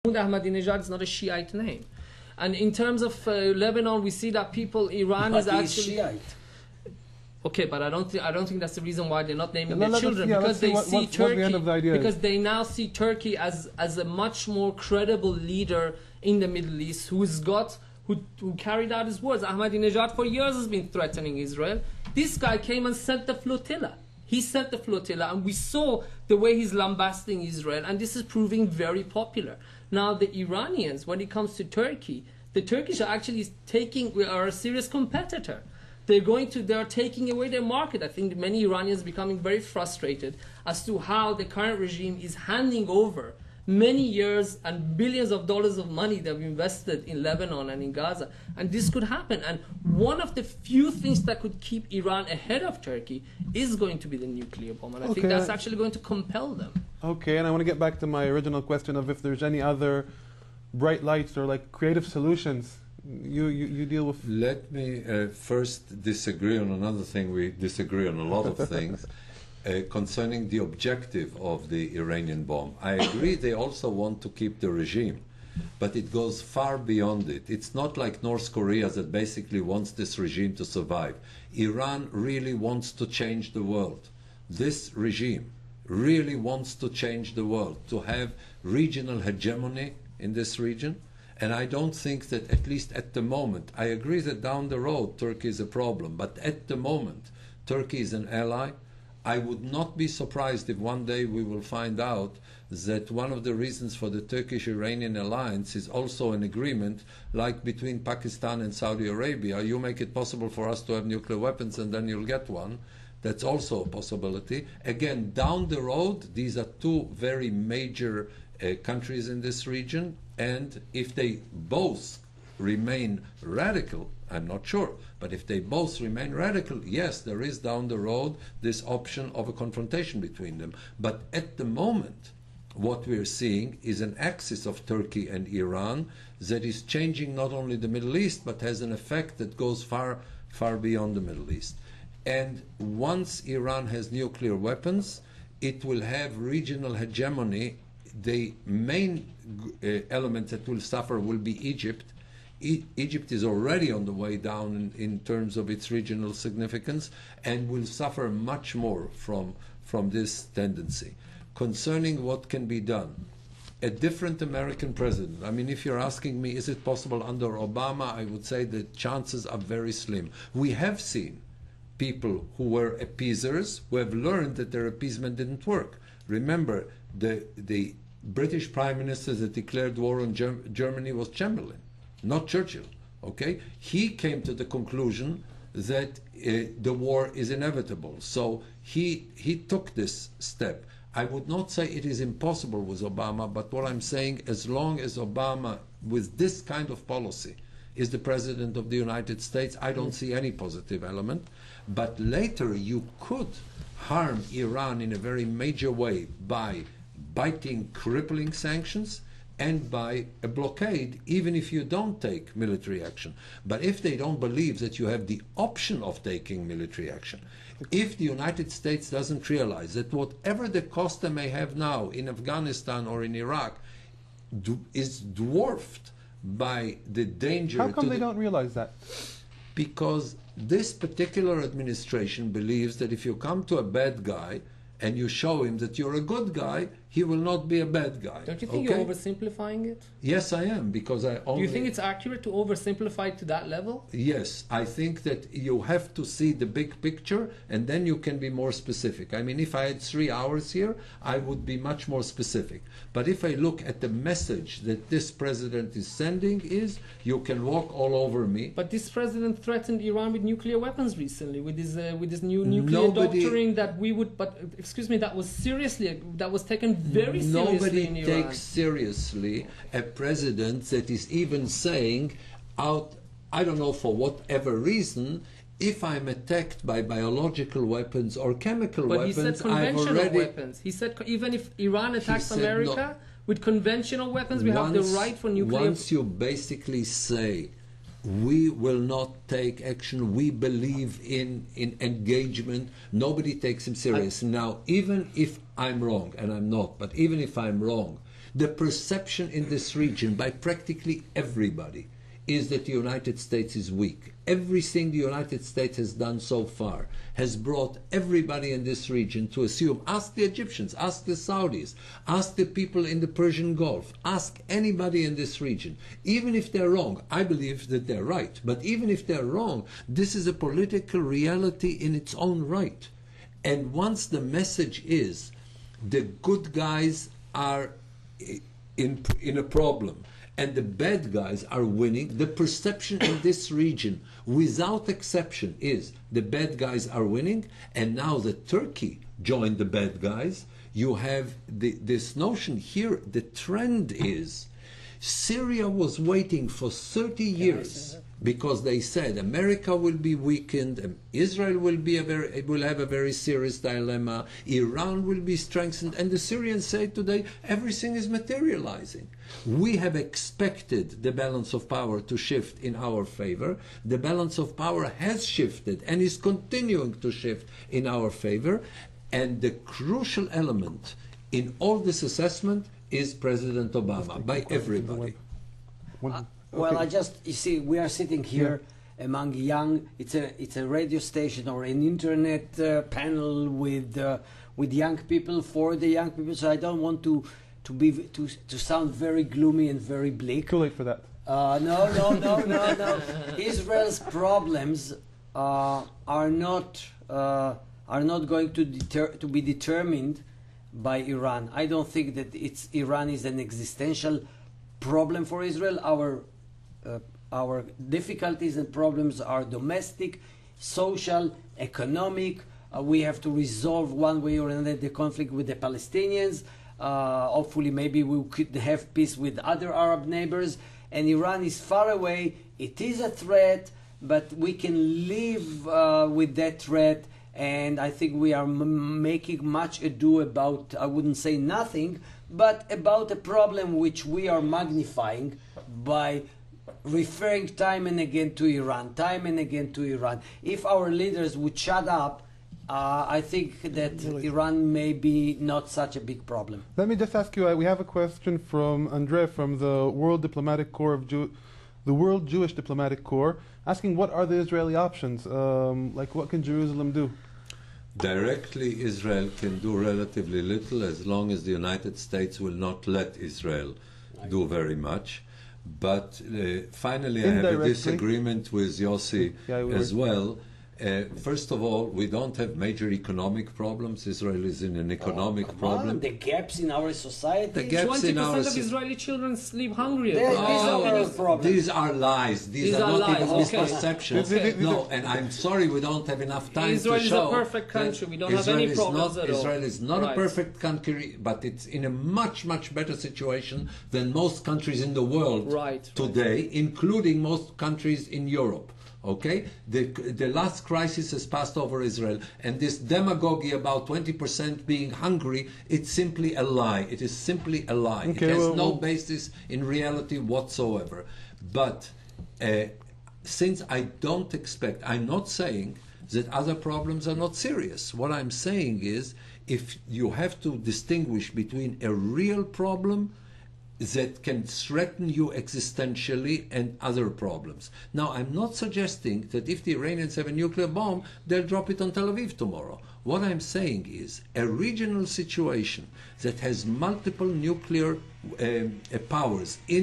Ahmadinejad is not a Shiite name. And in terms of Lebanon, we see that Iran is actually Shiite. Okay, but I don't think that's the reason why they're not naming their children, because they see Turkey, because they now see Turkey as a much more credible leader in the Middle East, who carried out his words. Ahmadinejad for years has been threatening Israel. This guy came and sent the flotilla. He sent the flotilla, and we saw the way he's lambasting Israel, and this is proving very popular. Now, the Iranians, when it comes to Turkey, the Turkish are actually are a serious competitor. They are taking away their market. I think many Iranians are becoming very frustrated as to how the current regime is handing over many years and billions of dollars of money that we invested in Lebanon and in Gaza. And this could happen. And one of the few things that could keep Iran ahead of Turkey is going to be the nuclear bomb. And I think that's actually going to compel them. Okay, and I want to get back to my original question of if there's any other bright lights or like creative solutions you deal with. Let me first disagree on another thing. We disagree on a lot of things. Concerning the objective of the Iranian bomb. I agree they also want to keep the regime, but it goes far beyond it. It's not like North Korea that basically wants this regime to survive. Iran really wants to change the world. This regime really wants to change the world, to have regional hegemony in this region. And I don't think that, at least at the moment, I agree that down the road Turkey is a problem, but at the moment Turkey is an ally. I would not be surprised if one day we will find out that one of the reasons for the Turkish-Iranian alliance is also an agreement like between Pakistan and Saudi Arabia. You make it possible for us to have nuclear weapons and then you'll get one. That's also a possibility. Again, down the road, these are two very major countries in this region, and if they both remain radical, I'm not sure, but if they both remain radical, yes, there is down the road this option of a confrontation between them. But at the moment, what we're seeing is an axis of Turkey and Iran that is changing not only the Middle East, but has an effect that goes far, far beyond the Middle East. And once Iran has nuclear weapons, it will have regional hegemony. The main element that will suffer will be Egypt. Egypt is already on the way down in terms of its regional significance and will suffer much more from this tendency. Concerning what can be done, a different American president, I mean, if you're asking me, is it possible under Obama, I would say the chances are very slim. We have seen people who were appeasers who have learned that their appeasement didn't work. Remember, the British Prime Minister that declared war on Germany was Chamberlain, not Churchill. Okay, he came to the conclusion that the war is inevitable. So he took this step. I would not say it is impossible with Obama, but what I'm saying, as long as Obama, with this kind of policy, is the President of the United States, I don't see any positive element. But later you could harm Iran in a very major way by biting, crippling sanctions and by a blockade, even if you don't take military action. But if they don't believe that you have the option of taking military action, if the United States doesn't realize that whatever the cost they may have now in Afghanistan or in Iraq is dwarfed by the danger. How come they don't realize that? Because this particular administration believes that if you come to a bad guy and you show him that you're a good guy, he will not be a bad guy. Don't you think you're oversimplifying it? Yes, I am, because I only... Do you think it's accurate to oversimplify it to that level? Yes, I think that you have to see the big picture and then you can be more specific. I mean, if I had 3 hours here, I would be much more specific. But if I look at the message that this president is sending is, you can walk all over me. But this president threatened Iran with nuclear weapons recently, with this new nuclear doctrine that we would... But excuse me, that was taken very seriously in Iran. Nobody takes seriously a president that is even saying out, I don't know for whatever reason, if I'm attacked by biological weapons or chemical weapons, he said conventional weapons. He said even if Iran attacks America with conventional weapons, we have the right for nuclear... Once you basically say, we will not take action, we believe in engagement, nobody takes him serious. Now, even if I'm wrong, and I'm not, but even if I'm wrong, The perception in this region by practically everybody is that the United States is weak. Everything the United States has done so far has brought everybody in this region to assume, ask the Egyptians, ask the Saudis, ask the people in the Persian Gulf, ask anybody in this region. Even if they're wrong, I believe that they're right, but even if they're wrong, this is a political reality in its own right. And once the message is the good guys are in a problem, and the bad guys are winning, the perception in this region, without exception, is the bad guys are winning, and now that Turkey joined the bad guys, you have this notion here, the trend is, Syria was waiting for 30 years because they said America will be weakened, and Israel will have a very serious dilemma, Iran will be strengthened, and the Syrians say today everything is materializing. We have expected the balance of power to shift in our favor. The balance of power has shifted and is continuing to shift in our favor, and the crucial element in all this assessment is President Obama, by everybody. Well, you see, we are sitting here among young, it's a radio station or an internet panel with young people, for the young people, so I don't want to sound very gloomy and very bleak. Too late for that. No. Israel's problems are not going to be determined by Iran. I don't think that Iran is an existential problem for Israel. Our difficulties and problems are domestic, social, economic. We have to resolve one way or another the conflict with the Palestinians. Hopefully, maybe we could have peace with other Arab neighbors. And Iran is far away. It is a threat, but we can live with that threat. And I think we are making much ado about, I wouldn't say nothing, but about a problem which we are magnifying by referring time and again to Iran. If our leaders would shut up, I think that Iran may be not such a big problem. Let me just ask you, we have a question from Andre from the World Diplomatic Corps of the World Jewish Diplomatic Corps, asking what are the Israeli options? Like what can Jerusalem do? Directly, Israel can do relatively little as long as the United States will not let Israel do very much. But finally, I have a disagreement with Yossi as well. First of all, we don't have major economic problems. Israel is in an economic problem. The gaps in our society. 20% of Israeli children sleep hungry. These are lies. These are not even misperceptions. No, and I'm sorry we don't have enough time Israel to show. Is a perfect country. We don't have any problems at all. Israel is not a perfect country, but it's in a much, much better situation than most countries in the world today, including most countries in Europe. Okay, the last crisis has passed over Israel, and this demagogy about 20% being hungry, it's simply a lie. It is simply a lie. Okay, it has no basis in reality whatsoever. But since I don't expect, I'm not saying that other problems are not serious. What I'm saying is, if you have to distinguish between a real problem that can threaten you existentially and other problems. Now, I'm not suggesting that if the Iranians have a nuclear bomb, they'll drop it on Tel Aviv tomorrow. What I'm saying is a regional situation that has multiple nuclear powers in